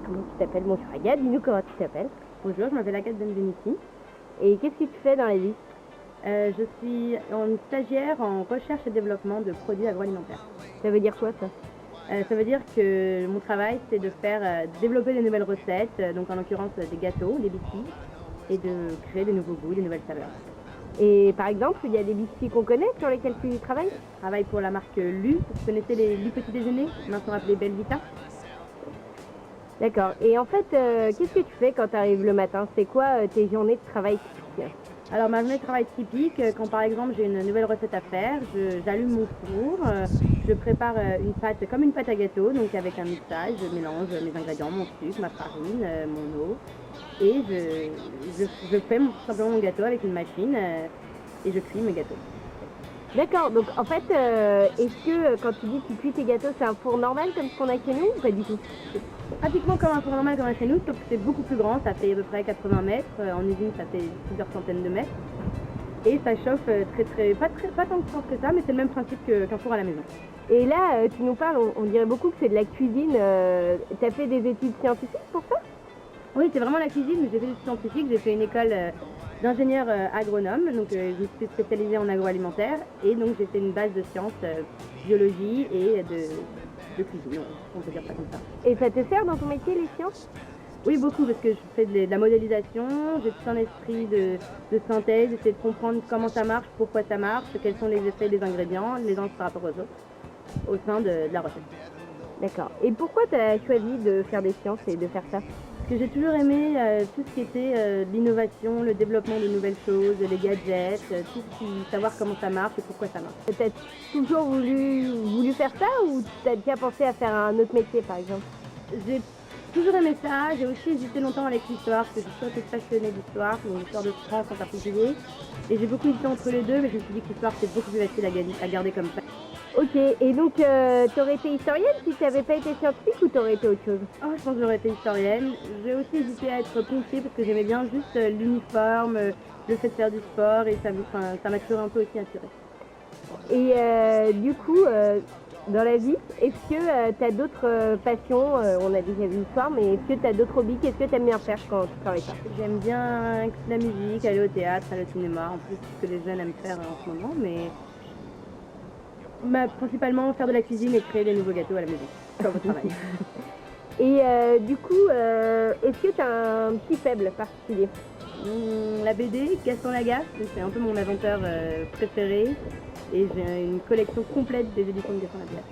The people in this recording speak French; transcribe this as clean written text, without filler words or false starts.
comment tu t'appelles? Bonjour Agathe, dis-nous comment tu t'appelles. Bonjour, je m'appelle Agathe Benvenuti. Et qu'est-ce que tu fais dans la vie? Je suis une stagiaire en recherche et développement de produits agroalimentaires. Ça veut dire quoi ça? Ça veut dire que mon travail, c'est de développer des nouvelles recettes, donc en l'occurrence des gâteaux, des biscuits, et de créer des nouveaux goûts, des nouvelles saveurs. Et par exemple, il y a des biscuits qu'on connaît sur lesquels tu travailles? Je travaille pour la marque Lu. Vous connaissez les Lu Petit Déjeuner, maintenant appelés Belvita? D'accord. Et en fait, qu'est-ce que tu fais quand tu arrives le matin? C'est quoi tes journées de travail typiques? Alors ma journée de travail typique, quand par exemple j'ai une nouvelle recette à faire, j'allume mon four, je prépare une pâte comme une pâte à gâteau, donc avec un mixage, je mélange mes ingrédients, mon sucre, ma farine, mon eau, et je fais simplement mon gâteau avec une machine et je cuis mes gâteaux. D'accord, donc en fait, est-ce que quand tu dis que tu cuis tes gâteaux, c'est un four normal comme ce qu'on a chez nous ou pas du tout? C'est pratiquement comme un four normal comme un chez nous, sauf que c'est beaucoup plus grand, ça fait à peu près 80 mètres, en usine ça fait plusieurs centaines de mètres, et ça chauffe pas tant de force que ça, mais c'est le même principe qu'un four à la maison. Et là, tu nous parles, on dirait beaucoup que c'est de la cuisine. Tu as fait des études scientifiques pour ça? Oui, c'est vraiment la cuisine, mais j'ai fait des études scientifiques, j'ai fait une école d'ingénieur agronome, donc je me suis spécialisée en agroalimentaire, et donc j'ai fait une base de sciences, biologie et de cuisine, on peut dire ça comme ça. Et ça te sert dans ton métier, les sciences? Oui, beaucoup, parce que je fais de la modélisation, j'ai tout un esprit de synthèse, j'essaie de comprendre comment ça marche, pourquoi ça marche, quels sont les effets des ingrédients, les uns par rapport aux autres, au sein de la recette. D'accord. Et pourquoi tu as choisi de faire des sciences et de faire ça? Parce que j'ai toujours aimé tout ce qui était l'innovation, le développement de nouvelles choses, les gadgets, savoir comment ça marche et pourquoi ça marche. Tu as toujours voulu faire ça ou tu as déjà pensé à faire un autre métier, par exemple? J'ai toujours aimé ça, j'ai aussi hésité longtemps avec l'histoire, parce que j'ai toujours été passionnée d'histoire, l'histoire de France en particulier. Et j'ai beaucoup hésité entre les deux, mais je me suis dit que l'histoire c'est beaucoup plus facile à garder comme ça. Ok, et donc tu aurais été historienne si tu n'avais pas été scientifique ou tu aurais été autre chose? Oh, je pense que j'aurais été historienne. J'ai aussi hésité à être pompier parce que j'aimais bien juste l'uniforme, le fait de faire du sport, et ça m'a toujours un peu aussi attirée. Et du coup, dans la vie, est-ce que tu as d'autres passions? On a déjà vu l'histoire, mais est-ce que tu as d'autres hobbies? Qu'est-ce que tu aimes bien faire quand tu travailles pas? J'aime bien la musique, aller au théâtre, aller au cinéma, en plus ce que les jeunes aiment faire en ce moment, mais principalement faire de la cuisine et créer des nouveaux gâteaux à la maison, comme au travail. Et du coup, est-ce que tu as un petit faible particulier? La BD, Gaston Lagaffe, c'est un peu mon inventeur préféré, et j'ai une collection complète des éditions de Gaston Lagaffe.